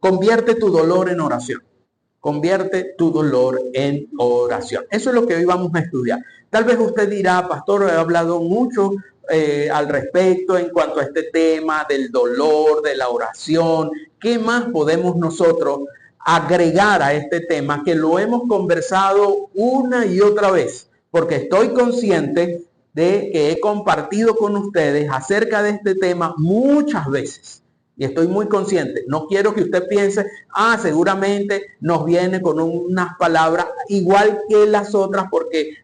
convierte tu dolor en oración. Convierte tu dolor en oración. Eso es lo que hoy vamos a estudiar. Tal vez usted dirá, pastor, he hablado mucho al respecto en cuanto a este tema del dolor, de la oración. ¿Qué más podemos nosotros agregar a este tema que lo hemos conversado una y otra vez? Porque estoy consciente de que he compartido con ustedes acerca de este tema muchas veces. Y estoy muy consciente. No quiero que usted piense, seguramente nos viene con unas palabras igual que las otras porque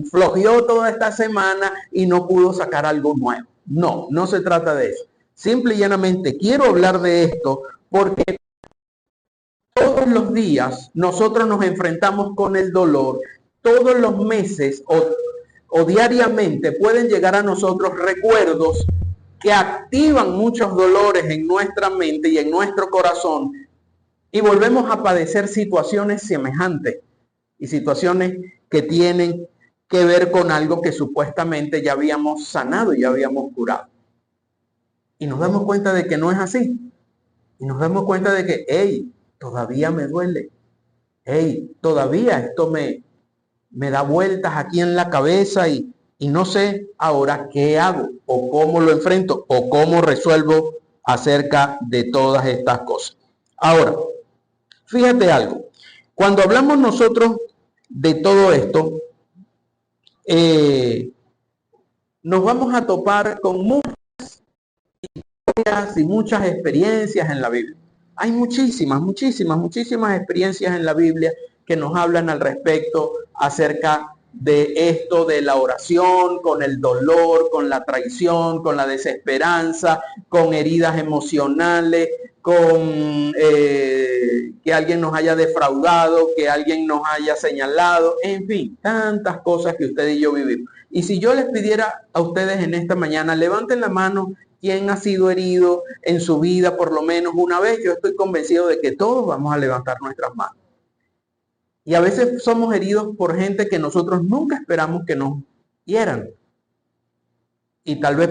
flojeó toda esta semana y no pudo sacar algo nuevo. No, no se trata de eso. Simple y llanamente quiero hablar de esto porque todos los días nosotros nos enfrentamos con el dolor. Todos los meses o diariamente pueden llegar a nosotros recuerdos que activan muchos dolores en nuestra mente y en nuestro corazón y volvemos a padecer situaciones semejantes y situaciones que tienen que ver con algo que supuestamente ya habíamos sanado y ya habíamos curado. Y nos damos cuenta de que no es así. Y nos damos cuenta de que, todavía me duele. Todavía esto me da vueltas aquí en la cabeza y no sé ahora qué hago o cómo lo enfrento o cómo resuelvo acerca de todas estas cosas. Ahora, fíjate algo. Cuando hablamos nosotros de todo esto, nos vamos a topar con muchas historias y muchas experiencias en la Biblia. Hay muchísimas experiencias en la Biblia que nos hablan al respecto acerca de esto, de la oración, con el dolor, con la traición, con la desesperanza, con heridas emocionales, con que alguien nos haya defraudado, que alguien nos haya señalado, en fin, tantas cosas que usted y yo vivimos. Y si yo les pidiera a ustedes en esta mañana, levanten la mano, ¿quién ha sido herido en su vida por lo menos una vez? Yo estoy convencido de que todos vamos a levantar nuestras manos. Y a veces somos heridos por gente que nosotros nunca esperamos que nos hieran. Y tal vez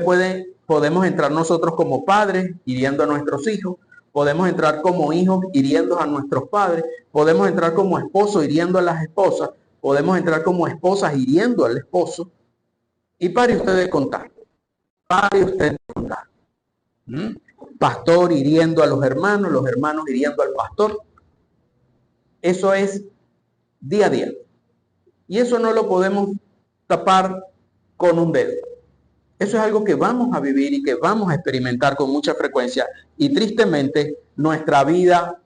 podemos entrar nosotros como padres hiriendo a nuestros hijos. Podemos entrar como hijos hiriendo a nuestros padres. Podemos entrar como esposos hiriendo a las esposas. Podemos entrar como esposas hiriendo al esposo. Y pare usted de contar. Pastor hiriendo a los hermanos hiriendo al pastor. Eso es día a día. Y eso no lo podemos tapar con un dedo. Eso es algo que vamos a vivir y que vamos a experimentar con mucha frecuencia. Y tristemente, nuestra vida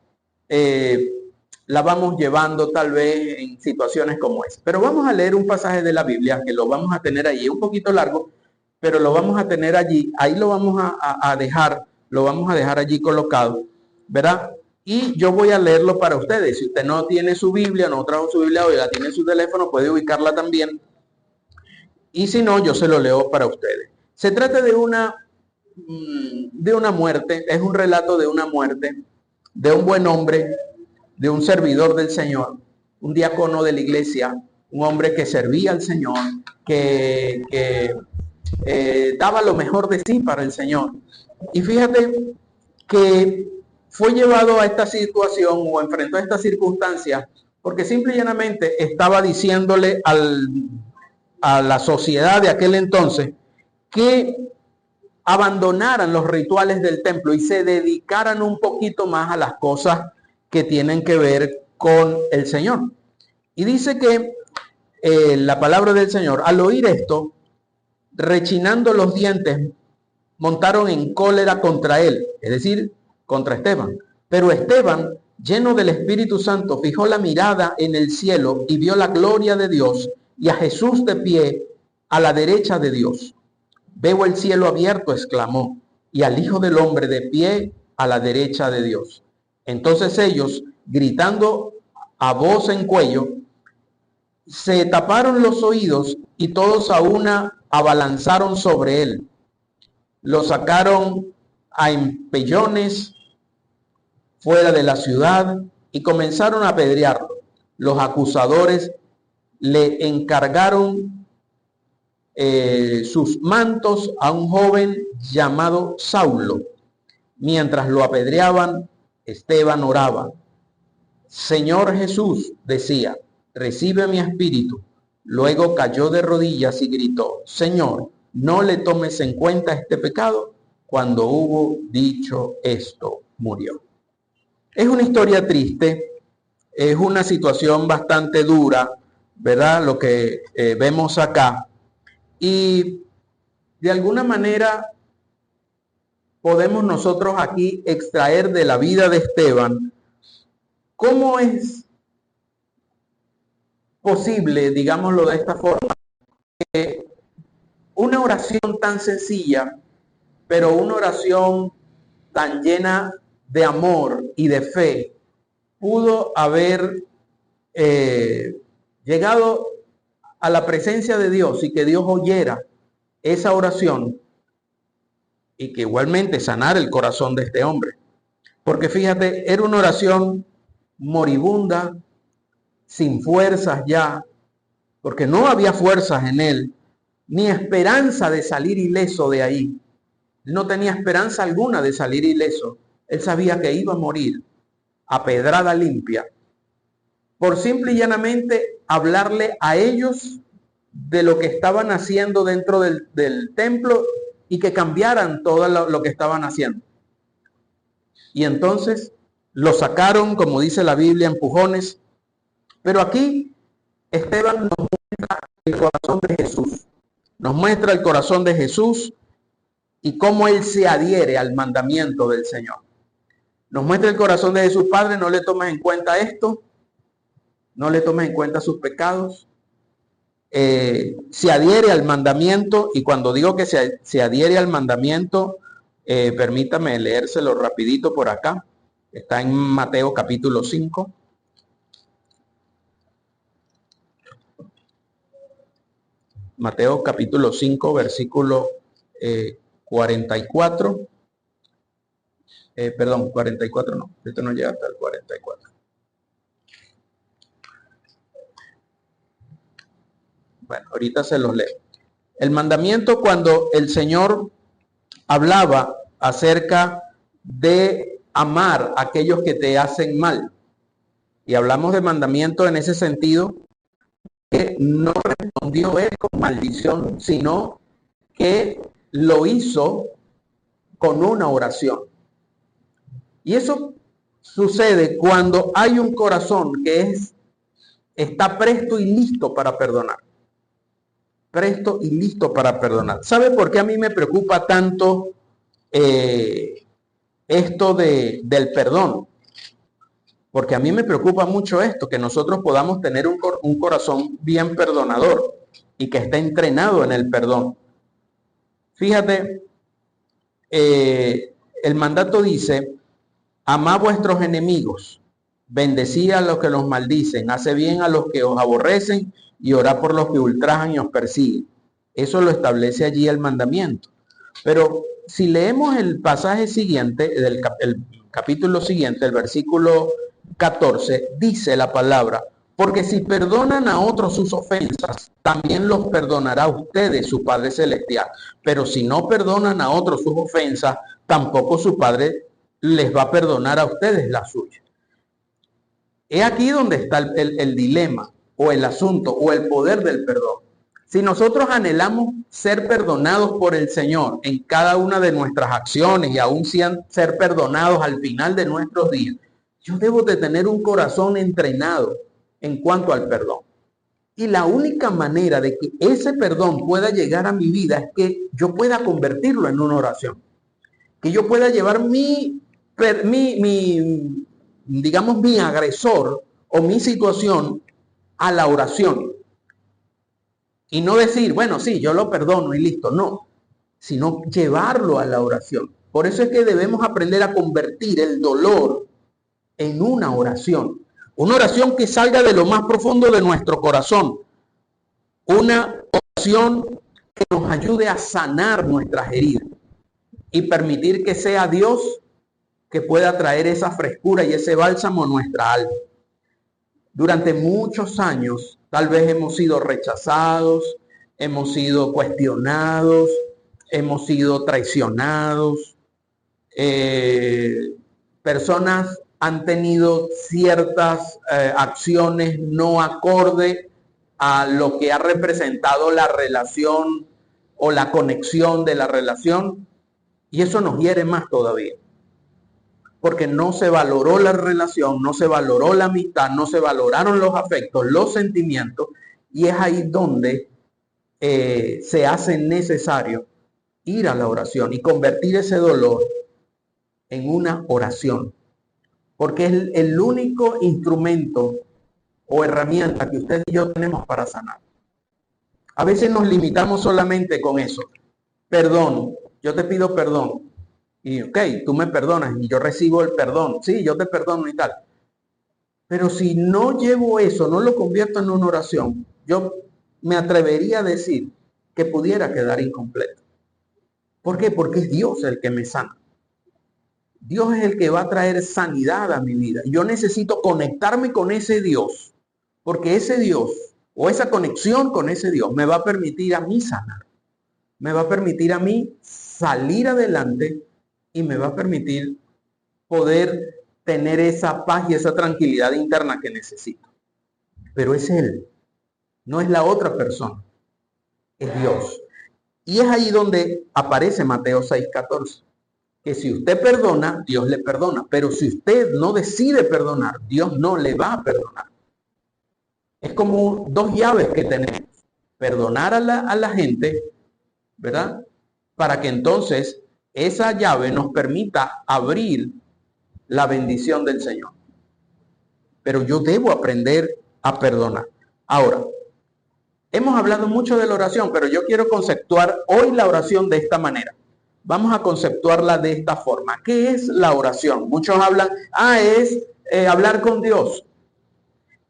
la vamos llevando tal vez en situaciones como esa. Pero vamos a leer un pasaje de la Biblia que lo vamos a tener allí, un poquito largo, pero lo vamos a tener allí. Ahí lo vamos a dejar allí colocado, ¿verdad? Y yo voy a leerlo para ustedes. Si usted no tiene su Biblia, no trajo su Biblia hoy, la tiene en su teléfono, puede ubicarla también. Y si no, yo se lo leo para ustedes. Se trata de una muerte, es un relato de una muerte, de un buen hombre, de un servidor del Señor, un diácono de la iglesia, un hombre que servía al Señor, que daba lo mejor de sí para el Señor. Y fíjate que fue llevado a esta situación o enfrentó a esta circunstancia porque simple y llanamente estaba diciéndole a la sociedad de aquel entonces que abandonaran los rituales del templo y se dedicaran un poquito más a las cosas que tienen que ver con el Señor. Y dice que la palabra del Señor, al oír esto, rechinando los dientes, montaron en cólera contra él, es decir, contra Esteban. Pero Esteban, lleno del Espíritu Santo, fijó la mirada en el cielo y vio la gloria de Dios y a Jesús de pie a la derecha de Dios. Veo el cielo abierto, exclamó, y al Hijo del Hombre de pie a la derecha de Dios. Entonces ellos, gritando a voz en cuello, se taparon los oídos y todos a una abalanzaron sobre él. Lo sacaron a empellones fuera de la ciudad y comenzaron a apedrearlo. Los acusadores le encargaron sus mantos a un joven llamado Saulo. Mientras lo apedreaban, Esteban oraba. Señor Jesús, decía, recibe mi espíritu. Luego cayó de rodillas y gritó, Señor, no le tomes en cuenta este pecado. Cuando hubo dicho esto, murió. Es una historia triste, es una situación bastante dura, ¿verdad? Lo que vemos acá. Y de alguna manera podemos nosotros aquí extraer de la vida de Esteban cómo es posible, digámoslo de esta forma, que una oración tan sencilla, pero una oración tan llena de amor y de fe, pudo haber llegado a la presencia de Dios y que Dios oyera esa oración y que igualmente sanara el corazón de este hombre. Porque fíjate, era una oración moribunda, sin fuerzas ya, porque no había fuerzas en él, ni esperanza de salir ileso de ahí. Él no tenía esperanza alguna de salir ileso. Él sabía que iba a morir a pedrada limpia, por simple y llanamente hablarle a ellos de lo que estaban haciendo dentro del templo y que cambiaran todo lo que estaban haciendo. Y entonces lo sacaron, como dice la Biblia, empujones. Pero aquí Esteban nos muestra el corazón de Jesús. Nos muestra el corazón de Jesús y cómo él se adhiere al mandamiento del Señor. Nos muestra el corazón de Jesús. Padre, no le tomes en cuenta esto. No le tomes en cuenta sus pecados. Se adhiere al mandamiento, y cuando digo que se adhiere al mandamiento, permítame leérselo rapidito por acá. Está en Mateo capítulo 5. Mateo capítulo 5, versículo 44. Perdón, 44 no, esto no llega hasta el 44. Bueno, ahorita se los leo. El mandamiento, cuando el Señor hablaba acerca de amar a aquellos que te hacen mal, y hablamos de mandamiento en ese sentido, que no respondió él con maldición, sino que lo hizo con una oración. Y eso sucede cuando hay un corazón que está presto y listo para perdonar. Presto y listo para perdonar. ¿Sabe por qué a mí me preocupa tanto esto del perdón? Porque a mí me preocupa mucho esto, que nosotros podamos tener un corazón bien perdonador y que esté entrenado en el perdón. Fíjate, el mandato dice, amad a vuestros enemigos, bendecid a los que los maldicen, hace bien a los que os aborrecen y orad por los que ultrajan y os persiguen. Eso lo establece allí el mandamiento. Pero si leemos el pasaje siguiente, el capítulo siguiente, el versículo 14, dice la palabra, porque si perdonan a otros sus ofensas, también los perdonará a ustedes su Padre Celestial. Pero si no perdonan a otros sus ofensas, tampoco su Padre les va a perdonar a ustedes la suya. Es aquí donde está el dilema, o el asunto, o el poder del perdón. Si nosotros anhelamos ser perdonados por el Señor en cada una de nuestras acciones y aún ser perdonados al final de nuestros días, yo debo de tener un corazón entrenado en cuanto al perdón. Y la única manera de que ese perdón pueda llegar a mi vida es que yo pueda convertirlo en una oración. Que yo pueda llevar digamos, mi agresor o mi situación a la oración. Y no decir, bueno, sí, yo lo perdono y listo. No, sino llevarlo a la oración. Por eso es que debemos aprender a convertir el dolor en una oración. Una oración que salga de lo más profundo de nuestro corazón. Una oración que nos ayude a sanar nuestras heridas y permitir que sea Dios que pueda traer esa frescura y ese bálsamo a nuestra alma. Durante muchos años, tal vez hemos sido rechazados, hemos sido cuestionados, hemos sido traicionados, personas han tenido ciertas acciones no acorde a lo que ha representado la relación o la conexión de la relación, y eso nos hiere más todavía, porque no se valoró la relación, no se valoró la amistad, no se valoraron los afectos, los sentimientos, y es ahí donde se hace necesario ir a la oración y convertir ese dolor en una oración, porque es el único instrumento o herramienta que usted y yo tenemos para sanar. A veces nos limitamos solamente con eso. Perdón, yo te pido perdón. Y ok, tú me perdonas y yo recibo el perdón. Sí, yo te perdono y tal. Pero si no llevo eso, no lo convierto en una oración, yo me atrevería a decir que pudiera quedar incompleto. ¿Por qué? Porque es Dios el que me sana. Dios es el que va a traer sanidad a mi vida. Yo necesito conectarme con ese Dios, porque ese Dios o esa conexión con ese Dios me va a permitir a mí sanar. Me va a permitir a mí salir adelante y me va a permitir poder tener esa paz y esa tranquilidad interna que necesito. Pero es Él, no es la otra persona, es Dios. Y es ahí donde aparece Mateo 6:14, que si usted perdona, Dios le perdona, pero si usted no decide perdonar, Dios no le va a perdonar. Es como dos llaves que tenemos: perdonar a la gente, ¿verdad? Para que entonces esa llave nos permita abrir la bendición del Señor. Pero yo debo aprender a perdonar. Ahora, hemos hablado mucho de la oración, pero yo quiero conceptuar hoy la oración de esta manera. Vamos a conceptuarla de esta forma. ¿Qué es la oración? Muchos hablan, es hablar con Dios.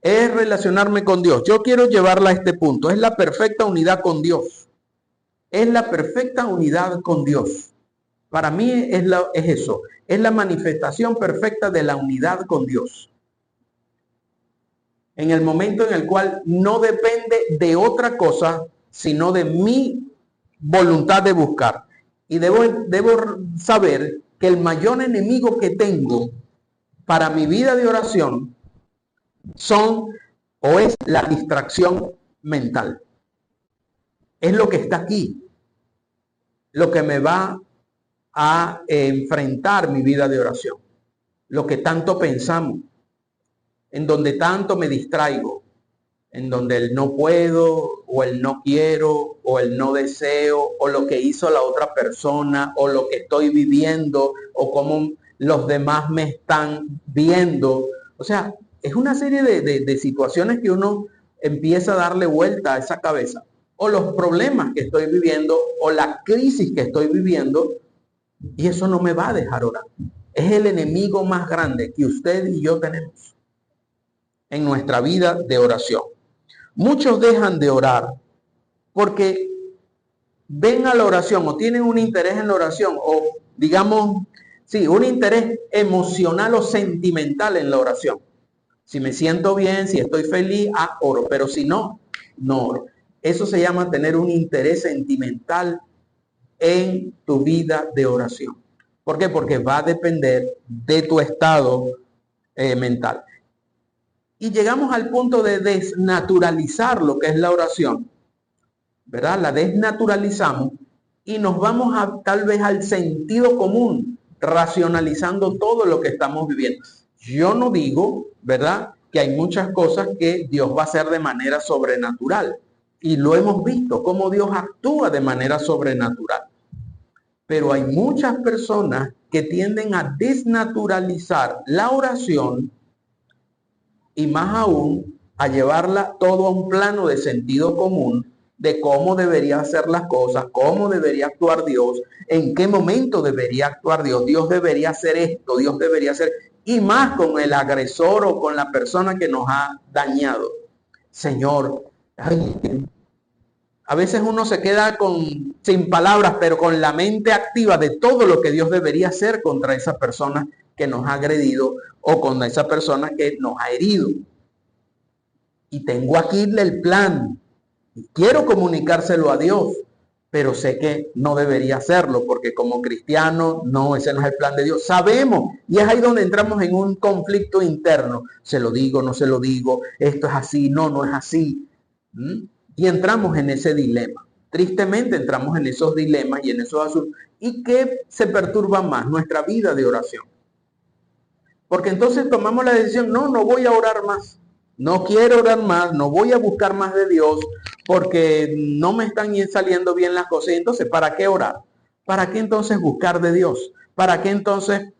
Es relacionarme con Dios. Yo quiero llevarla a este punto. Es la perfecta unidad con Dios. Es la perfecta unidad con Dios. Para mí es eso. Es la manifestación perfecta de la unidad con Dios. En el momento en el cual no depende de otra cosa, sino de mi voluntad de buscar. Y debo saber que el mayor enemigo que tengo para mi vida de oración es la distracción mental. Es lo que está aquí, lo que me va a enfrentar mi vida de oración. Lo que tanto pensamos, en donde tanto me distraigo, en donde el no puedo, o el no quiero, o el no deseo, o lo que hizo la otra persona, o lo que estoy viviendo, o cómo los demás me están viendo. O sea, es una serie de situaciones que uno empieza a darle vuelta a esa cabeza, o los problemas que estoy viviendo, o la crisis que estoy viviendo, y eso no me va a dejar orar. Es el enemigo más grande que usted y yo tenemos en nuestra vida de oración. Muchos dejan de orar porque ven a la oración o tienen un interés en la oración, o digamos, sí, un interés emocional o sentimental en la oración. Si me siento bien, si estoy feliz, oro, pero si no, no oro. Eso se llama tener un interés sentimental en tu vida de oración. ¿Por qué? Porque va a depender de tu estado mental. Y llegamos al punto de desnaturalizar lo que es la oración, ¿verdad? La desnaturalizamos y nos vamos tal vez al sentido común, racionalizando todo lo que estamos viviendo. Yo no digo, ¿verdad?, que hay muchas cosas que Dios va a hacer de manera sobrenatural. Y lo hemos visto, cómo Dios actúa de manera sobrenatural. Pero hay muchas personas que tienden a desnaturalizar la oración y más aún a llevarla todo a un plano de sentido común de cómo debería hacer las cosas, cómo debería actuar Dios, en qué momento debería actuar Dios. Dios debería hacer esto, Dios debería hacer, y más con el agresor o con la persona que nos ha dañado. Señor, a veces uno se queda sin palabras, pero con la mente activa de todo lo que Dios debería hacer contra esa persona que nos ha agredido o con esa persona que nos ha herido. Y tengo aquí el plan. Y quiero comunicárselo a Dios. pero sé que no debería hacerlo, porque como cristiano, no, ese no es el plan de Dios. Sabemos, y es ahí donde entramos en un conflicto interno. Se lo digo, no se lo digo, esto es así, no, no es así. Y entramos en ese dilema. Tristemente entramos en esos dilemas y en esos asuntos. ¿Y qué se perturba más? Nuestra vida de oración. Porque entonces tomamos la decisión, no, no voy a orar más. No quiero orar más, no voy a buscar más de Dios porque no me están saliendo bien las cosas. Y entonces, ¿para qué orar? ¿Para qué entonces buscar de Dios? ¿Para qué entonces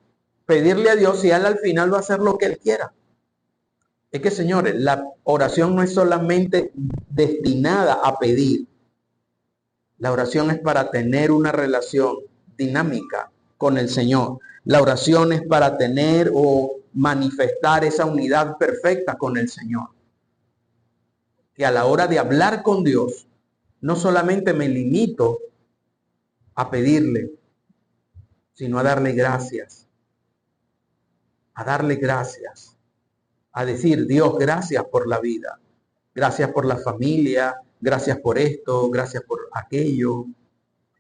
pedirle a Dios si Él al final va a hacer lo que Él quiera? Es que, señores, la oración no es solamente destinada a pedir. La oración es para tener una relación dinámica con el Señor. La oración es para tener o manifestar esa unidad perfecta con el Señor. Que a la hora de hablar con Dios, no solamente me limito a pedirle, sino a darle gracias. A darle gracias. A decir, Dios, gracias por la vida. Gracias por la familia. Gracias por esto. Gracias por aquello.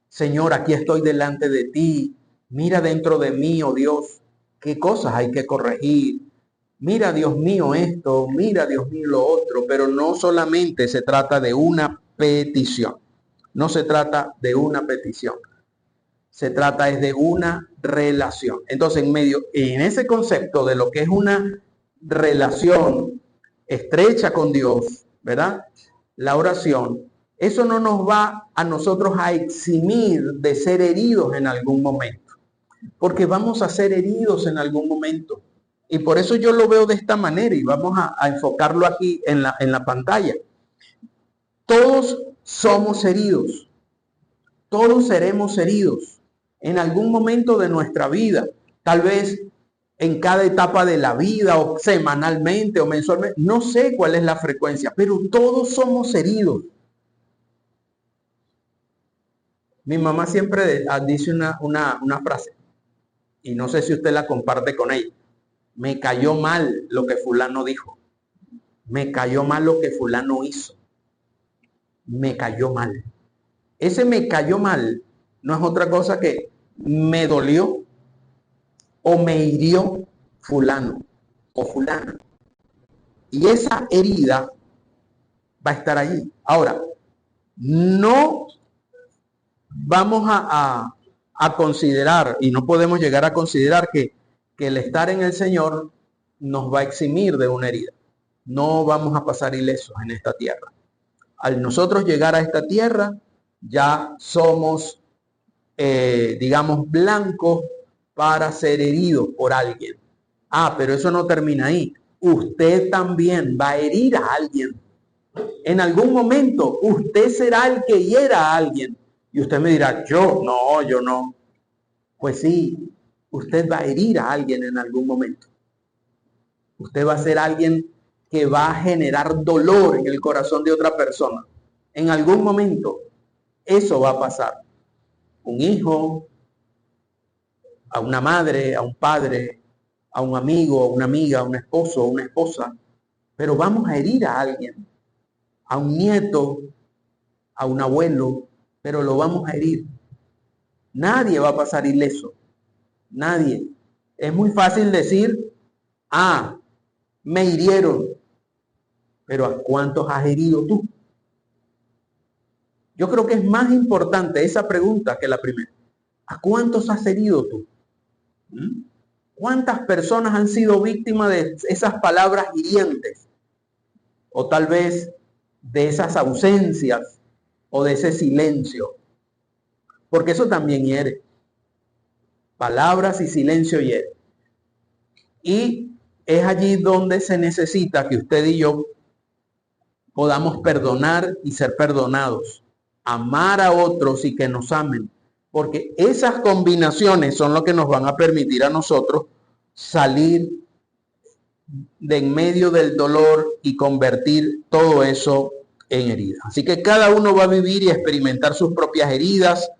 Señor, aquí estoy delante de ti. Mira dentro de mí, oh Dios, qué cosas hay que corregir. Mira, Dios mío, esto. Mira, Dios mío, lo otro. Pero no solamente se trata de una petición. No se trata de una petición. Se trata es de una relación. Entonces, en ese concepto de lo que es una relación estrecha con Dios, ¿verdad? La oración, eso no nos va a nosotros a eximir de ser heridos en algún momento, porque vamos a ser heridos en algún momento. Y por eso yo lo veo de esta manera y vamos a enfocarlo aquí en la pantalla. Todos somos heridos, todos seremos heridos en algún momento de nuestra vida, tal vez en cada etapa de la vida o semanalmente o mensualmente, no sé cuál es la frecuencia, pero todos somos heridos. Mi mamá siempre dice una frase, y no sé si usted la comparte con ella. Me cayó mal lo que fulano dijo. Me cayó mal lo que fulano hizo. Me cayó mal. Ese me cayó mal no es otra cosa que me dolió o me hirió fulano o fulana. Y esa herida va a estar allí. Ahora, no vamos a considerar, y no podemos llegar a considerar que el estar en el Señor nos va a eximir de una herida. No vamos a pasar ilesos en esta tierra. Al nosotros llegar a esta tierra, ya somos, digamos, blancos para ser heridos por alguien. Pero eso no termina ahí. Usted también va a herir a alguien. En algún momento, usted será el que hiera a alguien. Y usted me dirá, yo no. Pues sí, usted va a herir a alguien en algún momento. Usted va a ser alguien que va a generar dolor en el corazón de otra persona. En algún momento, eso va a pasar. Un hijo, a una madre, a un padre, a un amigo, a una amiga, a un esposo, a una esposa. Pero vamos a herir a alguien. A un nieto, a un abuelo, pero lo vamos a herir. Nadie va a pasar ileso. Nadie. Es muy fácil decir, me hirieron. Pero ¿a cuántos has herido tú? Yo creo que es más importante esa pregunta que la primera. ¿A cuántos has herido tú? ¿Cuántas personas han sido víctimas de esas palabras hirientes? O tal vez de esas ausencias o de ese silencio. Porque eso también hiere. Palabras y silencio hiere. Y es allí donde se necesita que usted y yo podamos perdonar y ser perdonados. Amar a otros y que nos amen. Porque esas combinaciones son lo que nos van a permitir a nosotros salir de en medio del dolor y convertir todo eso en heridas. Así que cada uno va a vivir y experimentar sus propias heridas.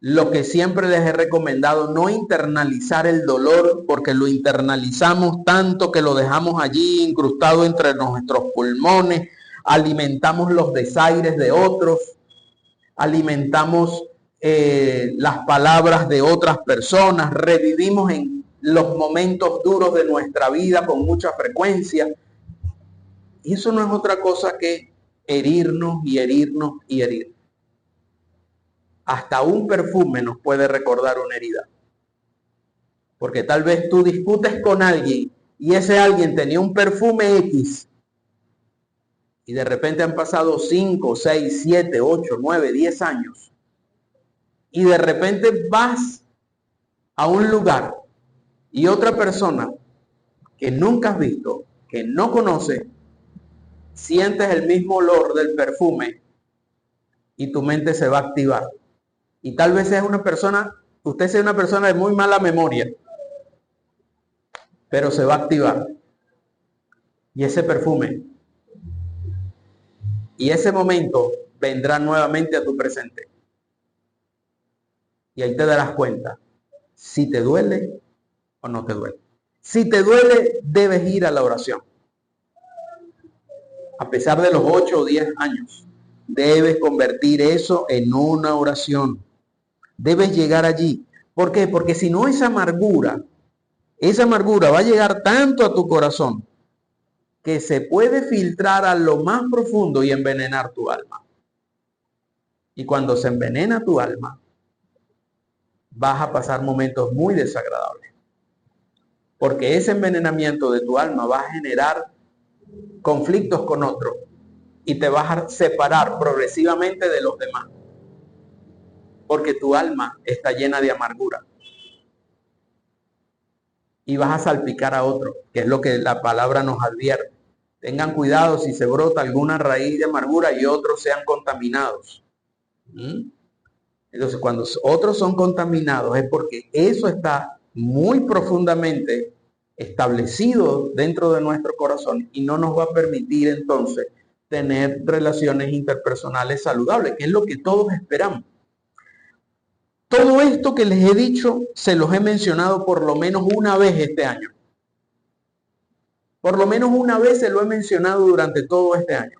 Lo que siempre les he recomendado, no internalizar el dolor, porque lo internalizamos tanto que lo dejamos allí incrustado entre nuestros pulmones, alimentamos los desaires de otros alimentamos las palabras de otras personas, revivimos en los momentos duros de nuestra vida con mucha frecuencia. Y eso no es otra cosa que herirnos y herirnos y herir. Hasta un perfume nos puede recordar una herida. Porque tal vez tú discutes con alguien y ese alguien tenía un perfume X y de repente han pasado 5, 6, 7, 8, 9, 10 años y de repente vas a un lugar y otra persona que nunca has visto, que no conoces, sientes el mismo olor del perfume y tu mente se va a activar. Y tal vez sea usted sea una persona de muy mala memoria, pero se va a activar. Y ese perfume y ese momento vendrá nuevamente a tu presente. Y ahí te darás cuenta si te duele o no te duele. Si te duele, debes ir a la oración. A pesar de los 8 o 10 años, debes convertir eso en una oración. Debes llegar allí. ¿Por qué? Porque si no, esa amargura va a llegar tanto a tu corazón que se puede filtrar a lo más profundo y envenenar tu alma. Y cuando se envenena tu alma, vas a pasar momentos muy desagradables. Porque ese envenenamiento de tu alma va a generar conflictos con otros y te vas a separar progresivamente de los demás. Porque tu alma está llena de amargura. Y vas a salpicar a otro, que es lo que la palabra nos advierte. Tengan cuidado si se brota alguna raíz de amargura y otros sean contaminados. Entonces, cuando otros son contaminados es porque eso está muy profundamente establecido dentro de nuestro corazón y no nos va a permitir entonces tener relaciones interpersonales saludables, que es lo que todos esperamos. Todo esto que les he dicho, se los he mencionado por lo menos una vez este año. Por lo menos una vez se lo he mencionado durante todo este año.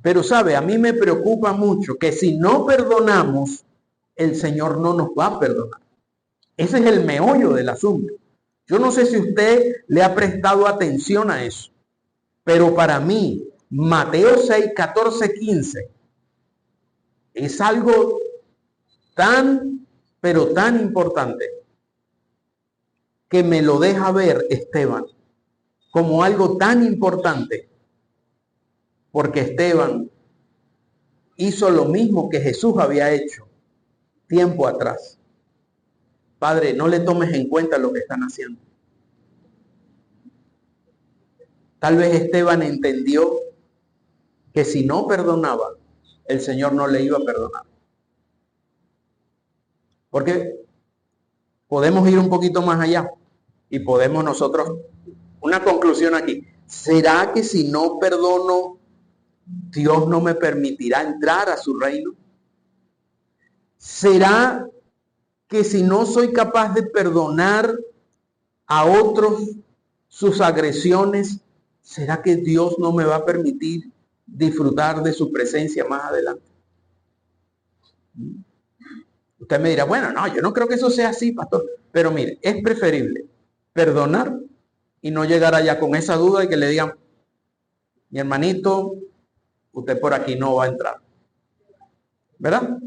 Pero sabe, a mí me preocupa mucho que si no perdonamos, el Señor no nos va a perdonar. Ese es el meollo del asunto. Yo no sé si usted le ha prestado atención a eso, pero para mí, Mateo 6, 14, 15 es algo tan, pero tan importante que me lo deja ver Esteban como algo tan importante, porque Esteban hizo lo mismo que Jesús había hecho tiempo atrás. Padre, no le tomes en cuenta lo que están haciendo. Tal vez Esteban entendió que si no perdonaba, el Señor no le iba a perdonar. Porque podemos ir un poquito más allá y podemos nosotros, una conclusión aquí. ¿Será que si no perdono, Dios no me permitirá entrar a su reino? ¿Será que si no soy capaz de perdonar a otros sus agresiones, será que Dios no me va a permitir disfrutar de su presencia más adelante? Usted me dirá, bueno, no, yo no creo que eso sea así, pastor. Pero mire, es preferible perdonar y no llegar allá con esa duda y que le digan, mi hermanito, usted por aquí no va a entrar. ¿Verdad?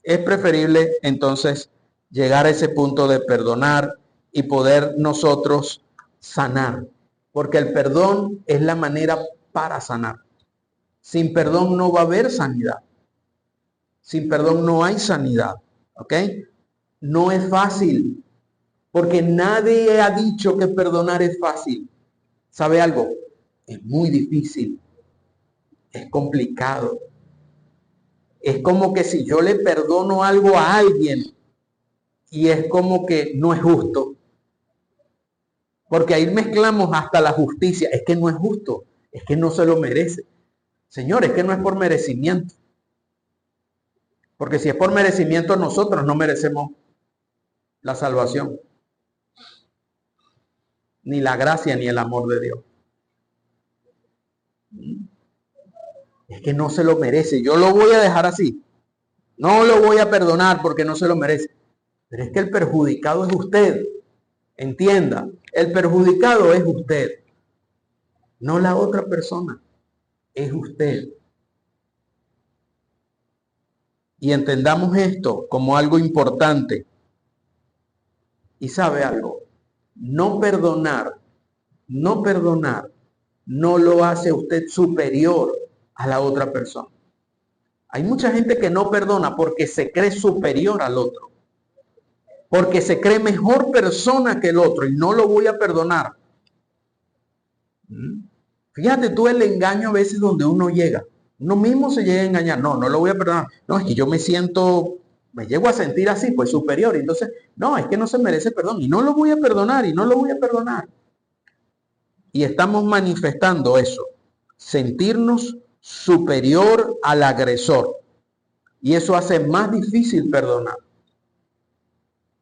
Es preferible entonces llegar a ese punto de perdonar y poder nosotros sanar. Porque el perdón es la manera para sanar. Sin perdón no va a haber sanidad. Sin perdón no hay sanidad. ¿Ok? No es fácil. Porque nadie ha dicho que perdonar es fácil. ¿Sabe algo? Es muy difícil. Es complicado. Es como que si yo le perdono algo a alguien y es como que no es justo. Porque ahí mezclamos hasta la justicia. Es que no es justo. Es que no se lo merece. Señor, es que no es por merecimiento. Porque si es por merecimiento, nosotros no merecemos la salvación. Ni la gracia ni el amor de Dios. es que no se lo merece, yo lo voy a dejar así, no lo voy a perdonar porque no se lo merece. Pero es que el perjudicado es usted, entienda, el perjudicado es usted, no la otra persona, es usted. Y entendamos esto como algo importante. Y sabe algo, no perdonar, no perdonar, no lo hace usted superior a la otra persona. Hay mucha gente que no perdona porque se cree superior al otro, porque se cree mejor persona que el otro y no lo voy a perdonar. Fíjate tú el engaño a veces donde uno llega. Uno mismo se llega a engañar. No, no lo voy a perdonar. No, es que yo me llego a sentir así, pues superior. Entonces, no, es que no se merece perdón. Y no lo voy a perdonar, y no lo voy a perdonar. Y estamos manifestando eso. Sentirnos superior al agresor. Y eso hace más difícil perdonar.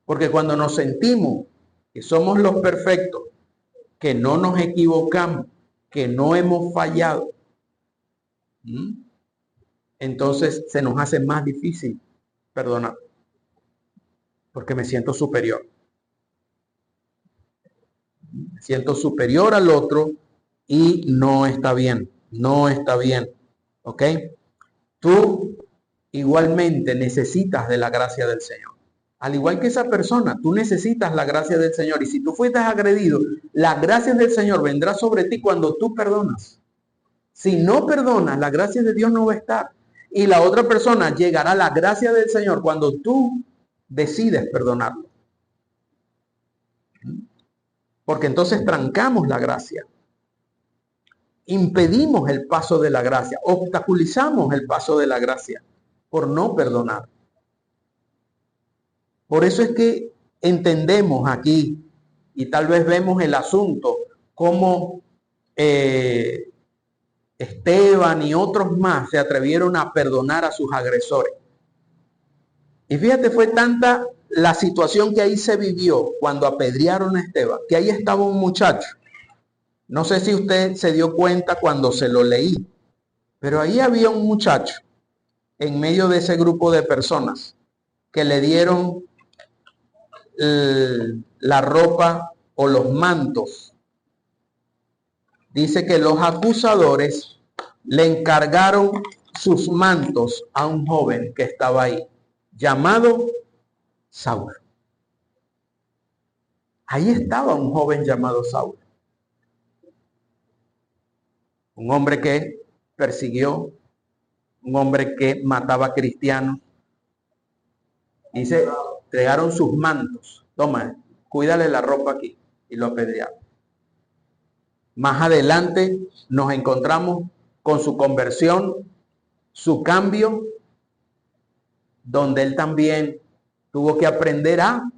Porque cuando nos sentimos que somos los perfectos, que no nos equivocamos, que no hemos fallado, entonces se nos hace más difícil perdonar, porque me siento superior. Me siento superior al otro y no está bien, no está bien, ¿ok? Tú igualmente necesitas de la gracia del Señor. Al igual que esa persona, tú necesitas la gracia del Señor. Y si tú fuiste agredido, la gracia del Señor vendrá sobre ti cuando tú perdonas. Si no perdonas, la gracia de Dios no va a estar. Y la otra persona llegará a la gracia del Señor cuando tú decides perdonarlo. Porque entonces trancamos la gracia. Impedimos el paso de la gracia. Obstaculizamos el paso de la gracia por no perdonar. Por eso es que entendemos aquí y tal vez vemos el asunto como Esteban y otros más se atrevieron a perdonar a sus agresores. Y fíjate, fue tanta la situación que ahí se vivió cuando apedrearon a Esteban, que ahí estaba un muchacho. No sé si usted se dio cuenta cuando se lo leí, pero ahí había un muchacho en medio de ese grupo de personas que le dieron la ropa o los mantos. Dice que los acusadores le encargaron sus mantos a un joven que estaba ahí, llamado Saulo. Ahí estaba un joven llamado Saulo. Un hombre que persiguió, un hombre que mataba cristianos. Dice, entregaron sus mantos. Toma, cuídale la ropa aquí. Y lo apedrearon. Más adelante nos encontramos con su conversión, su cambio, donde él también tuvo que aprender a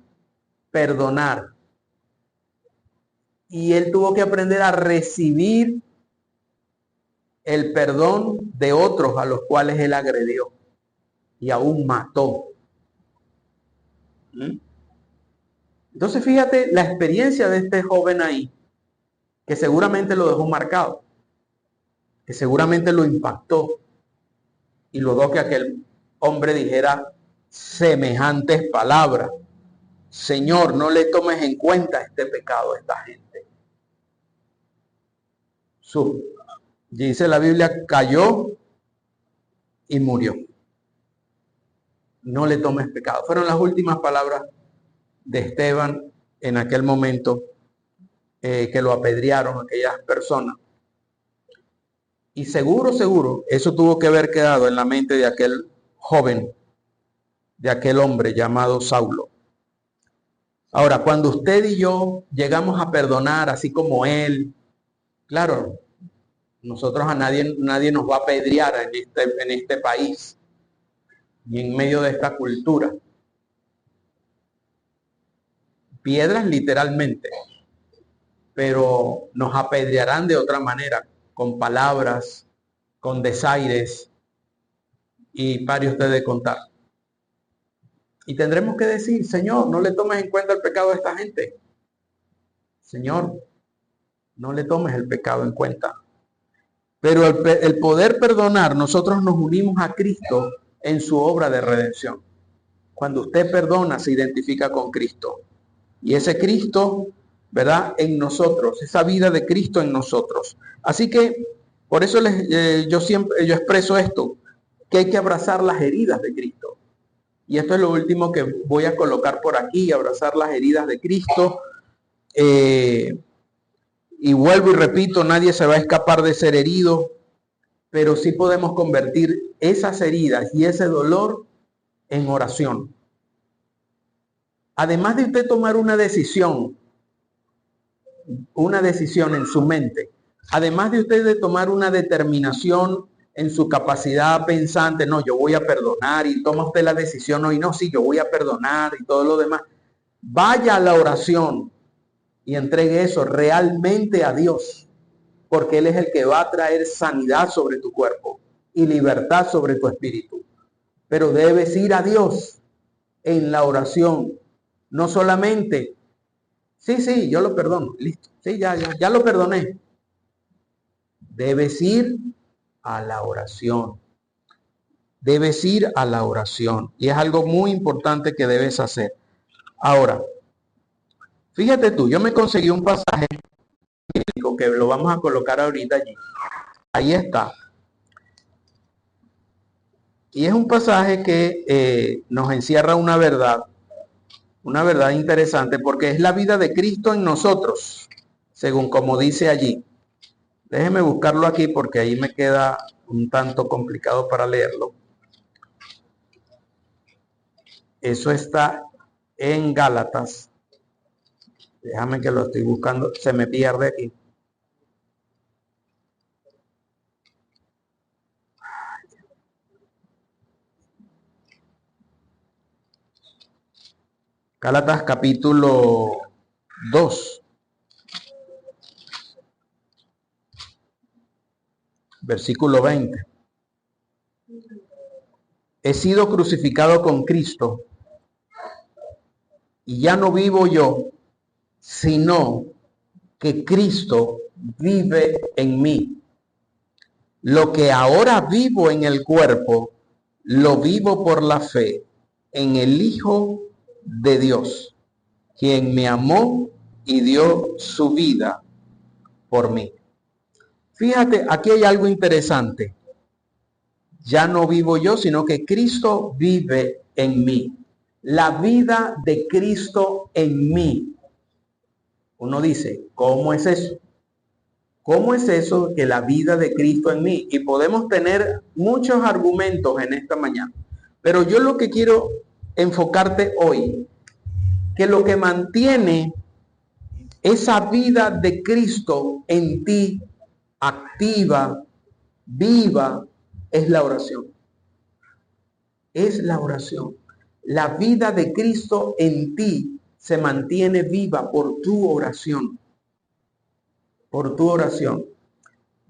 perdonar. Y él tuvo que aprender a recibir el perdón de otros a los cuales él agredió y aún mató. Entonces fíjate la experiencia de este joven ahí, que seguramente lo dejó marcado, que seguramente lo impactó, y luego que aquel hombre dijera semejantes palabras: Señor, no le tomes en cuenta este pecado a esta gente. Dice la Biblia, cayó y murió. No le tomes pecado. Fueron las últimas palabras de Esteban en aquel momento que lo apedrearon aquellas personas. Y seguro, eso tuvo que haber quedado en la mente de aquel joven, de aquel hombre llamado Saulo. Ahora, cuando usted y yo llegamos a perdonar así como él, claro, nosotros a nadie nos va a apedrear en este país y en medio de esta cultura. Piedras literalmente, pero nos apedrearán de otra manera, con palabras, con desaires, y pare usted de contar. Y tendremos que decir, Señor, no le tomes en cuenta el pecado de esta gente. Señor, no le tomes el pecado en cuenta. Pero el poder perdonar, nosotros nos unimos a Cristo en su obra de redención. Cuando usted perdona, se identifica con Cristo. Y ese Cristo, ¿verdad? En nosotros, esa vida de Cristo en nosotros. Así que, por eso yo expreso esto, que hay que abrazar las heridas de Cristo. Y esto es lo último que voy a colocar por aquí, abrazar las heridas de Cristo. Y vuelvo y repito, nadie se va a escapar de ser herido, pero sí podemos convertir esas heridas y ese dolor en oración. Además de usted tomar una decisión en su mente, además de usted de tomar una determinación en su capacidad pensante, no, yo voy a perdonar, y toma usted la decisión hoy, no, sí, yo voy a perdonar y todo lo demás, vaya a la oración y entregue eso realmente a Dios, porque Él es el que va a traer sanidad sobre tu cuerpo y libertad sobre tu espíritu. Pero debes ir a Dios en la oración, no solamente, sí, yo lo perdono, listo, sí, ya lo perdoné. Debes ir a la oración. Debes ir a la oración. Y es algo muy importante que debes hacer. Ahora, fíjate tú, yo me conseguí un pasaje que lo vamos a colocar ahorita allí. Ahí está. Y es un pasaje que nos encierra una verdad interesante, porque es la vida de Cristo en nosotros, según como dice allí. Déjeme buscarlo aquí porque ahí me queda un tanto complicado para leerlo. Eso está en Gálatas. Déjame que lo estoy buscando, se me pierde aquí. Gálatas capítulo 2, versículo 20. He sido crucificado con Cristo y ya no vivo yo, sino que Cristo vive en mí. Lo que ahora vivo en el cuerpo, lo vivo por la fe en el Hijo de Dios, quien me amó y dio su vida por mí. Fíjate, aquí hay algo interesante. Ya no vivo yo, sino que Cristo vive en mí. La vida de Cristo en mí. Uno dice, ¿cómo es eso? ¿Cómo es eso que la vida de Cristo en mí? Y podemos tener muchos argumentos en esta mañana. Pero yo lo que quiero enfocarte hoy, que lo que mantiene esa vida de Cristo en ti activa, viva, es la oración. Es la oración. La vida de Cristo en ti se mantiene viva por tu oración. Por tu oración.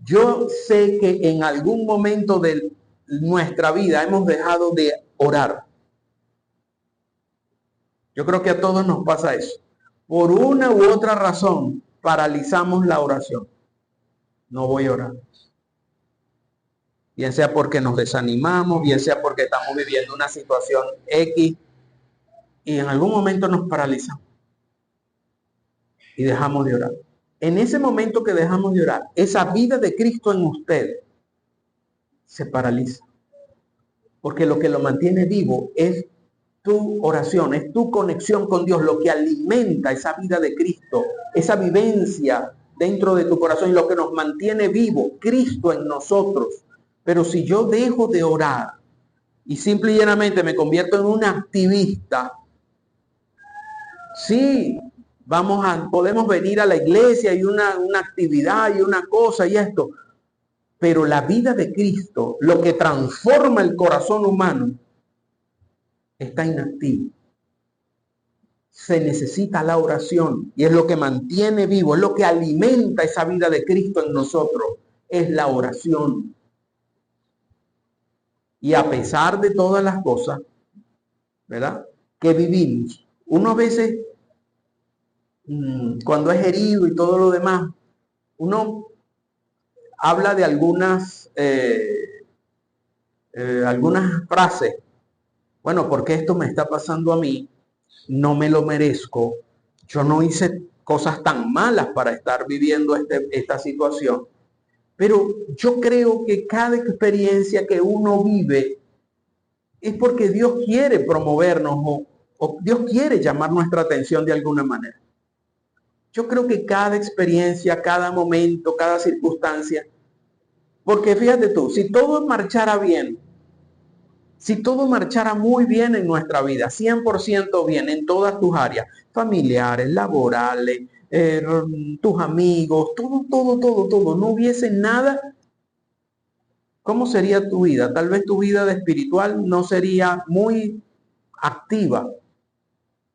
Yo sé que en algún momento de nuestra vida hemos dejado de orar. Yo creo que a todos nos pasa eso. Por una u otra razón, paralizamos la oración. No voy a orar. Bien sea porque nos desanimamos, bien sea porque estamos viviendo una situación X y en algún momento nos paralizamos y dejamos de orar. En ese momento que dejamos de orar, esa vida de Cristo en usted se paraliza. Porque lo que lo mantiene vivo es tu oración, es tu conexión con Dios, lo que alimenta esa vida de Cristo, esa vivencia dentro de tu corazón y lo que nos mantiene vivo, Cristo en nosotros. Pero si yo dejo de orar y simple y llanamente me convierto en un activista, sí, podemos venir a la iglesia y una actividad y una cosa y esto, pero la vida de Cristo, lo que transforma el corazón humano, está inactivo. Se necesita la oración y es lo que mantiene vivo, es lo que alimenta esa vida de Cristo en nosotros, es la oración. Y a pesar de todas las cosas, ¿verdad?, que vivimos, uno a veces, cuando es herido y todo lo demás, uno habla de algunas frases. Bueno, ¿por qué esto me está pasando a mí? No me lo merezco. Yo no hice cosas tan malas para estar viviendo esta situación. Pero yo creo que cada experiencia que uno vive es porque Dios quiere promovernos o Dios quiere llamar nuestra atención de alguna manera. Yo creo que cada experiencia, cada momento, cada circunstancia, porque fíjate tú, si todo marchara bien, si todo marchara muy bien en nuestra vida, 100% bien en todas tus áreas, familiares, laborales, tus amigos, todo, no hubiese nada, ¿cómo sería tu vida? Tal vez tu vida de espiritual no sería muy activa.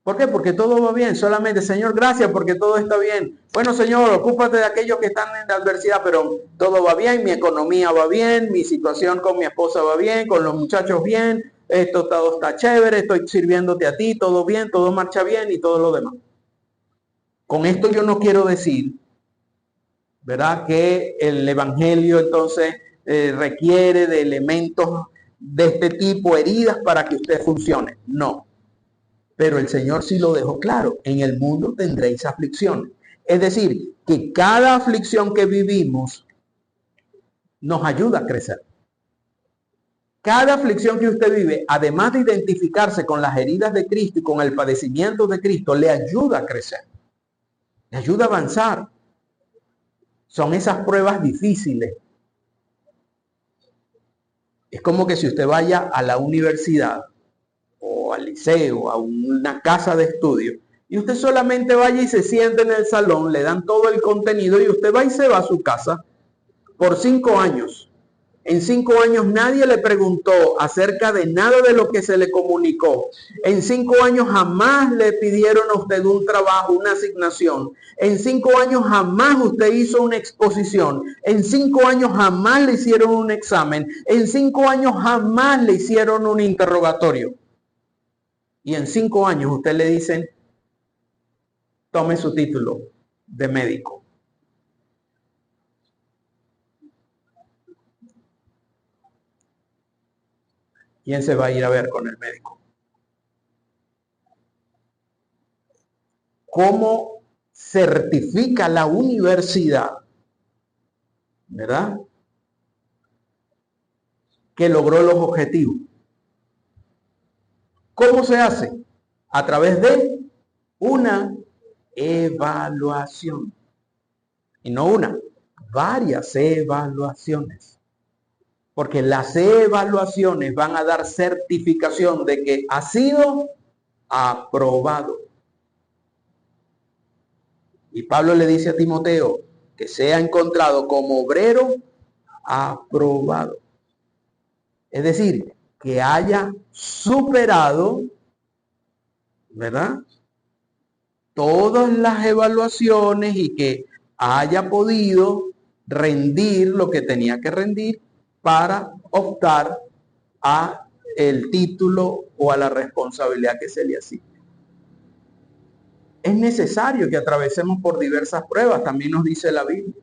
¿Por qué? Porque todo va bien. Solamente, Señor, gracias porque todo está bien. Bueno, Señor, ocúpate de aquellos que están en la adversidad, pero todo va bien, mi economía va bien, mi situación con mi esposa va bien, con los muchachos bien, esto todo está chévere, estoy sirviéndote a ti, todo bien, todo marcha bien y todo lo demás. Con esto yo no quiero decir, ¿verdad?, que el evangelio entonces requiere de elementos de este tipo, heridas para que usted funcione. No. Pero el Señor sí lo dejó claro, en el mundo tendréis aflicción. Es decir, que cada aflicción que vivimos nos ayuda a crecer. Cada aflicción que usted vive, además de identificarse con las heridas de Cristo y con el padecimiento de Cristo, le ayuda a crecer, le ayuda a avanzar. Son esas pruebas difíciles. Es como que si usted vaya a la universidad o al liceo, a una casa de estudio, y usted solamente vaya y se siente en el salón, le dan todo el contenido y usted va y se va a su casa por 5 años. En 5 años nadie le preguntó acerca de nada de lo que se le comunicó. En 5 años jamás le pidieron a usted un trabajo, una asignación. En 5 años jamás usted hizo una exposición. En 5 años jamás le hicieron un examen. En 5 años jamás le hicieron un interrogatorio. Y en 5 años usted le dicen, tome su título de médico. ¿Quién se va a ir a ver con el médico? ¿Cómo certifica la universidad, verdad, que logró los objetivos? ¿Cómo se hace? A través de una evaluación. Y no una, varias evaluaciones. Porque las evaluaciones van a dar certificación de que ha sido aprobado. Y Pablo le dice a Timoteo que sea encontrado como obrero aprobado. Es decir, que haya superado, ¿verdad?, todas las evaluaciones y que haya podido rendir lo que tenía que rendir para optar a el título o a la responsabilidad que se le asigna. Es necesario que atravesemos por diversas pruebas, también nos dice la Biblia.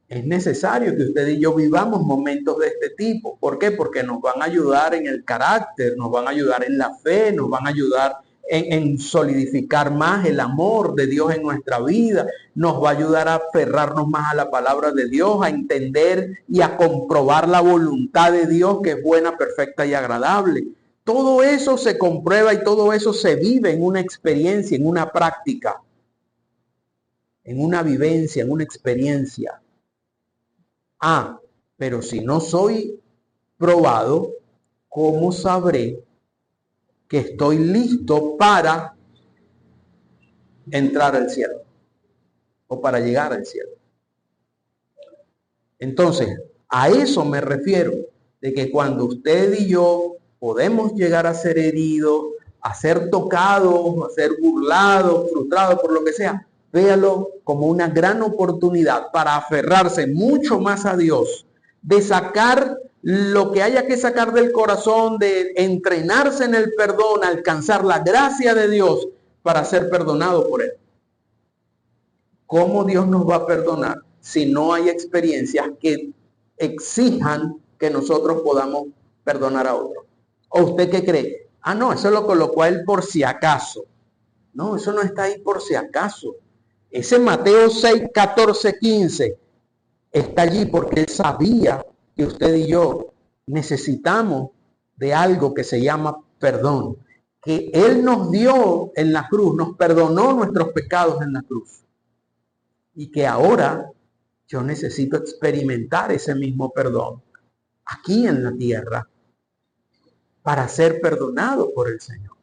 Es necesario que usted y yo vivamos momentos de este tipo. ¿Por qué? Porque nos van a ayudar en el carácter, nos van a ayudar en la fe, nos van a ayudar en solidificar más el amor de Dios en nuestra vida, nos va a ayudar a aferrarnos más a la palabra de Dios, a entender y a comprobar la voluntad de Dios, que es buena, perfecta y agradable. Todo eso se comprueba y todo eso se vive en una experiencia, en una práctica, en una vivencia, en una experiencia. Pero si no soy probado, ¿cómo sabré que estoy listo para entrar al cielo o para llegar al cielo? Entonces, a eso me refiero, de que cuando usted y yo podemos llegar a ser heridos, a ser tocados, a ser burlados, frustrados, por lo que sea, véalo como una gran oportunidad para aferrarse mucho más a Dios, de sacar lo que haya que sacar del corazón, de entrenarse en el perdón, alcanzar la gracia de Dios para ser perdonado por Él. ¿Cómo Dios nos va a perdonar? si no hay experiencias que exijan que nosotros podamos perdonar a otros. ¿O usted qué cree? Ah, no, eso lo colocó a él por si acaso. No, eso no está ahí por si acaso. Ese Mateo 6, 14, 15 está allí porque él sabía que usted y yo necesitamos de algo que se llama perdón. Que él nos dio en la cruz, nos perdonó nuestros pecados en la cruz. Y que ahora yo necesito experimentar ese mismo perdón aquí en la tierra para ser perdonado por el Señor.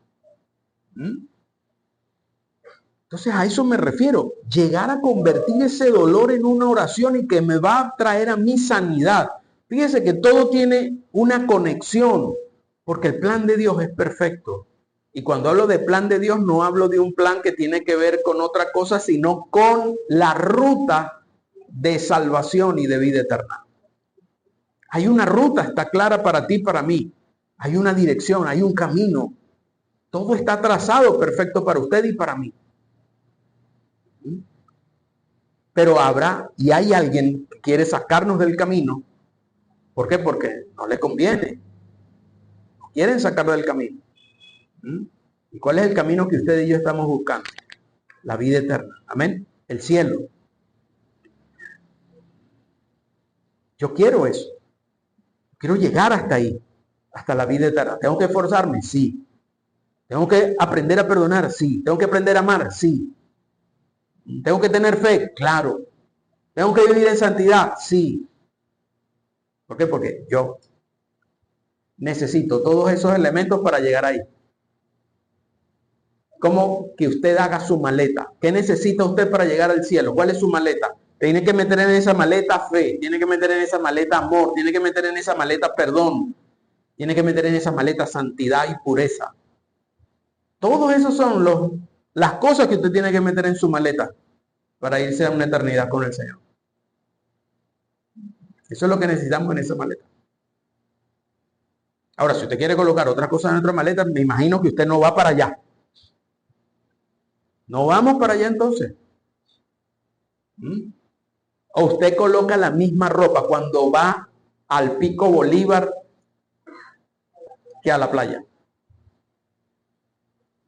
Entonces a eso me refiero, llegar a convertir ese dolor en una oración y que me va a traer a mi sanidad. Fíjese que todo tiene una conexión, porque el plan de Dios es perfecto. Y cuando hablo de plan de Dios, no hablo de un plan que tiene que ver con otra cosa, sino con la ruta de salvación y de vida eterna. Hay una ruta, está clara para ti y para mí. Hay una dirección, hay un camino. Todo está trazado perfecto para usted y para mí. Pero habrá y hay alguien que quiere sacarnos del camino. ¿Por qué? Porque no le conviene. Quieren sacarlo del camino. ¿Y cuál es el camino que usted y yo estamos buscando? La vida eterna. Amén. El cielo. Yo quiero eso. Quiero llegar hasta ahí. Hasta la vida eterna. ¿Tengo que esforzarme? Sí. ¿Tengo que aprender a perdonar? Sí. ¿Tengo que aprender a amar? Sí. ¿Tengo que tener fe? Claro. ¿Tengo que vivir en santidad? Sí. ¿Por qué? Porque yo necesito todos esos elementos para llegar ahí. Como que usted haga su maleta. ¿Qué necesita usted para llegar al cielo? ¿Cuál es su maleta? Tiene que meter en esa maleta fe, tiene que meter en esa maleta amor, tiene que meter en esa maleta perdón, tiene que meter en esa maleta santidad y pureza. Todos esos son las cosas que usted tiene que meter en su maleta para irse a una eternidad con el Señor. Eso es lo que necesitamos en esa maleta. Ahora, si usted quiere colocar otra cosa en otra maleta, me imagino que usted no va para allá. No vamos para allá entonces. O usted coloca la misma ropa cuando va al Pico Bolívar que a la playa.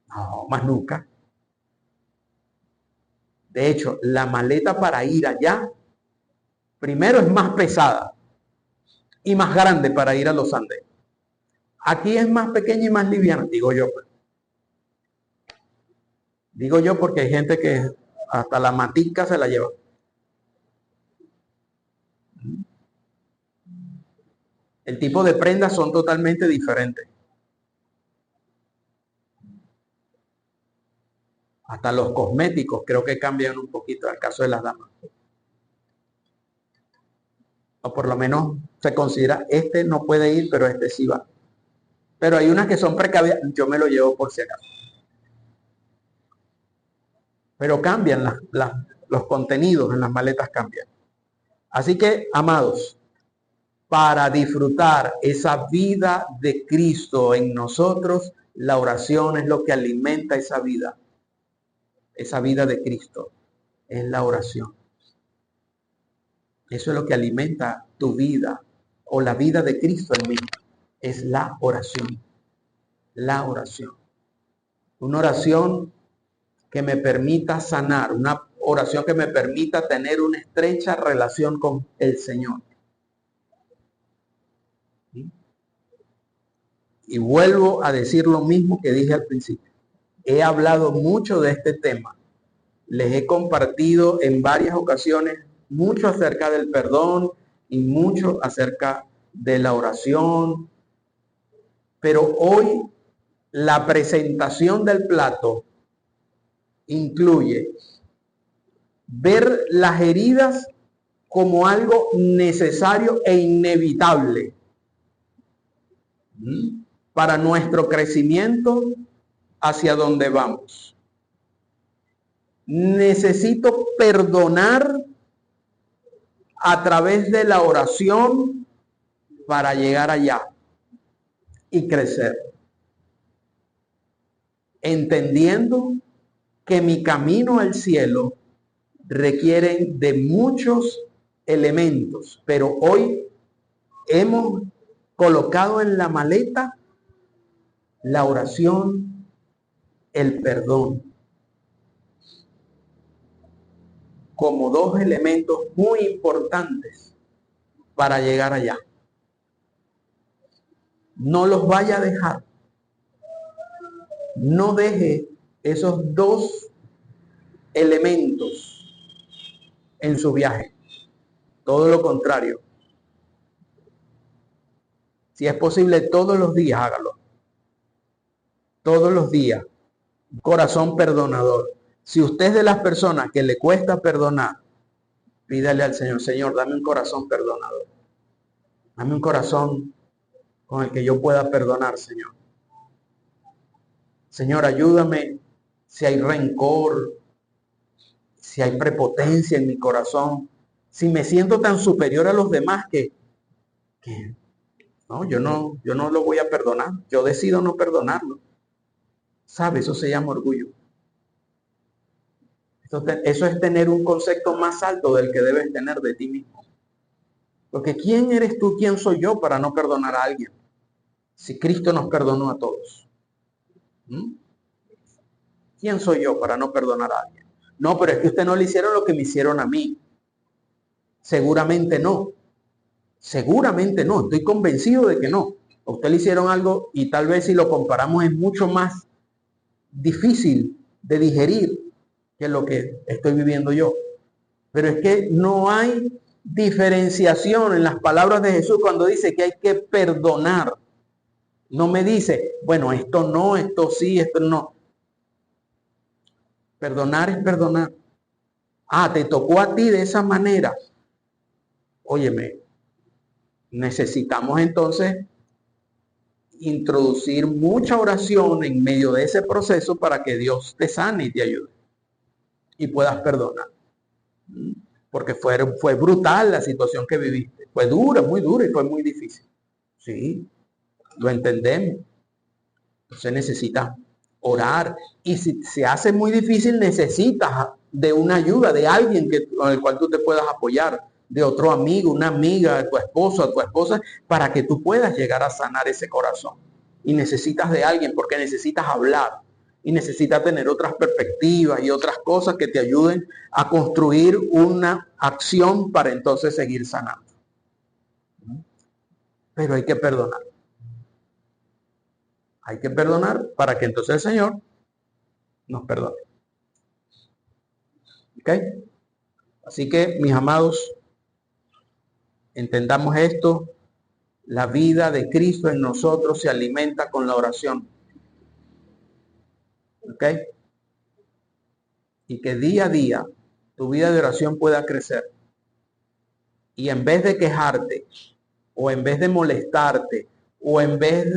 No, más nunca. De hecho, la maleta para ir allá, primero es más pesada y más grande para ir a los Andes. Aquí es más pequeña y más liviana, digo yo. Digo yo porque hay gente que hasta la matica se la lleva. El tipo de prendas son totalmente diferentes. Hasta los cosméticos creo que cambian un poquito en el caso de las damas. O por lo menos se considera, este no puede ir, pero este sí va. Pero hay unas que son precavidas, yo me lo llevo por si acaso. Pero cambian los contenidos en las maletas cambian. Así que, amados, para disfrutar esa vida de Cristo en nosotros, la oración es lo que alimenta esa vida de Cristo, es la oración. Eso es lo que alimenta tu vida o la vida de Cristo en mí, es la oración. La oración. Una oración que me permita sanar, una oración que me permita tener una estrecha relación con el Señor. Y vuelvo a decir lo mismo que dije al principio. He hablado mucho de este tema. Les he compartido en varias ocasiones mucho acerca del perdón y mucho acerca de la oración. Pero hoy la presentación del plato incluye ver las heridas como algo necesario e inevitable para nuestro crecimiento hacia donde vamos. Necesito perdonar a través de la oración para llegar allá y crecer. Entendiendo que mi camino al cielo requieren de muchos elementos, pero hoy hemos colocado en la maleta la oración, el perdón, como dos elementos muy importantes para llegar allá. No los vaya a dejar. No deje esos dos elementos en su viaje. Todo lo contrario. Si es posible, todos los días hágalo. Todos los días. Corazón perdonador. Si usted es de las personas que le cuesta perdonar, pídale al Señor, Señor, dame un corazón perdonador. Dame un corazón con el que yo pueda perdonar, Señor. Señor, ayúdame si hay rencor, si hay prepotencia en mi corazón, si me siento tan superior a los demás que no, yo no lo voy a perdonar. Yo decido no perdonarlo. ¿Sabe? Eso se llama orgullo. Eso es tener un concepto más alto del que debes tener de ti mismo. Porque ¿quién eres tú? ¿Quién soy yo para no perdonar a alguien? Si Cristo nos perdonó a todos. ¿Quién soy yo para no perdonar a alguien? No, pero es que usted no le hicieron lo que me hicieron a mí. Seguramente no. Seguramente no. Estoy convencido de que no. A usted le hicieron algo y tal vez si lo comparamos es mucho más difícil de digerir que lo que estoy viviendo yo. Pero es que no hay diferenciación en las palabras de Jesús cuando dice que hay que perdonar. No me dice, bueno, esto no, esto sí, esto no. Perdonar es perdonar. Ah, te tocó a ti de esa manera. Óyeme, necesitamos entonces introducir mucha oración en medio de ese proceso para que Dios te sane y te ayude y puedas perdonar. Porque fue brutal la situación que viviste. Fue dura, muy dura y fue muy difícil. Sí, lo entendemos. Entonces necesitas orar. Y si se hace muy difícil, necesitas de una ayuda, de alguien con el cual tú te puedas apoyar, de otro amigo, una amiga, de tu esposo, de tu esposa, para que tú puedas llegar a sanar ese corazón. Y necesitas de alguien porque necesitas hablar. Y necesitas tener otras perspectivas y otras cosas que te ayuden a construir una acción para entonces seguir sanando. Pero hay que perdonar. Hay que perdonar para que entonces el Señor nos perdone. ¿Ok? Así que, mis amados, entendamos esto. La vida de Cristo en nosotros se alimenta con la oración. ¿Ok? Y que día a día tu vida de oración pueda crecer. Y en vez de quejarte, o en vez de molestarte, o en vez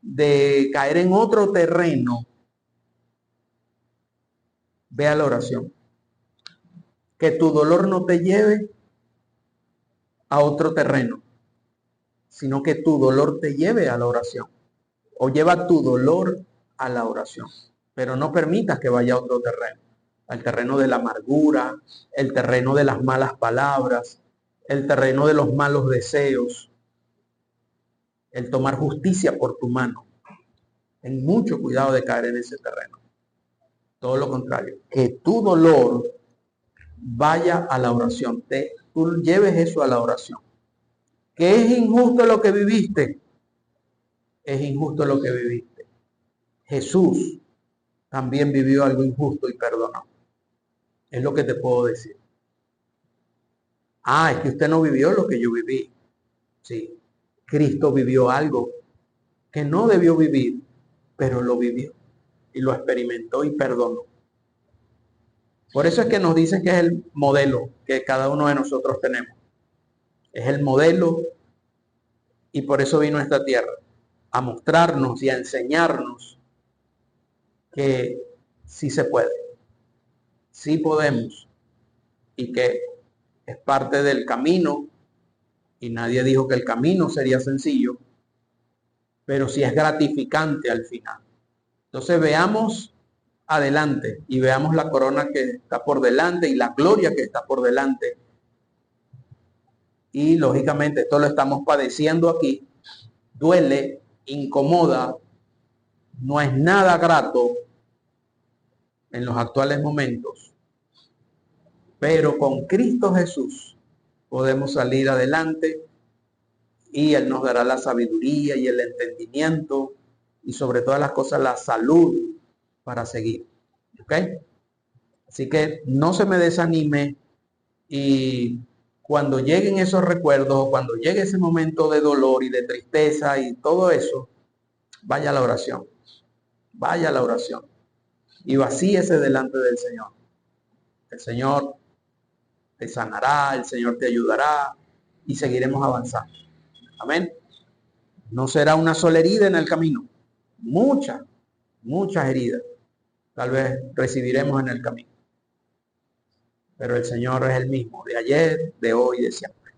de caer en otro terreno, ve a la oración. Que tu dolor no te lleve a otro terreno, sino que tu dolor te lleve a la oración. O lleva tu dolor a la oración. Pero no permitas que vaya a otro terreno. Al terreno de la amargura, el terreno de las malas palabras, el terreno de los malos deseos, el tomar justicia por tu mano. Ten mucho cuidado de caer en ese terreno. Todo lo contrario, que tu dolor vaya a la oración. Tú lleves eso a la oración. ¿Que es injusto lo que viviste? Es injusto lo que viviste. Jesús también vivió algo injusto y perdonó. Es lo que te puedo decir. Ah, es que usted no vivió lo que yo viví. Sí, Cristo vivió algo que no debió vivir, pero lo vivió y lo experimentó y perdonó. Por eso es que nos dicen que es el modelo que cada uno de nosotros tenemos. Es el modelo y por eso vino a esta tierra, a mostrarnos y a enseñarnos que sí se puede, sí podemos y que es parte del camino. Y nadie dijo que el camino sería sencillo, pero sí es gratificante al final. Entonces veamos adelante y veamos la corona que está por delante y la gloria que está por delante. Y lógicamente esto lo estamos padeciendo aquí. Duele, incomoda, no es nada grato en los actuales momentos. Pero con Cristo Jesús podemos salir adelante y Él nos dará la sabiduría y el entendimiento y sobre todas las cosas la salud para seguir. ¿Ok? Así que no se me desanime y cuando lleguen esos recuerdos, cuando llegue ese momento de dolor y de tristeza y todo eso, vaya a la oración. Vaya a la oración y vacíese delante del Señor. El Señor te sanará, el Señor te ayudará y seguiremos avanzando. Amén. No será una sola herida en el camino. Muchas heridas tal vez recibiremos en el camino. Pero el Señor es el mismo, de ayer, de hoy, de siempre.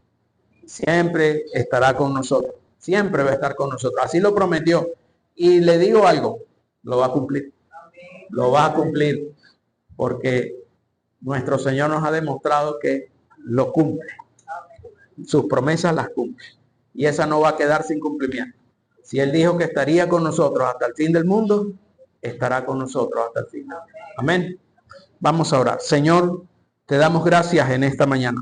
Siempre estará con nosotros. Siempre va a estar con nosotros. Así lo prometió. Y le digo algo, lo va a cumplir. Lo va a cumplir. Porque nuestro Señor nos ha demostrado que lo cumple. Sus promesas las cumple. Y esa no va a quedar sin cumplimiento. Si Él dijo que estaría con nosotros hasta el fin del mundo, estará con nosotros hasta el fin. Amén. Vamos a orar. Señor, te damos gracias en esta mañana.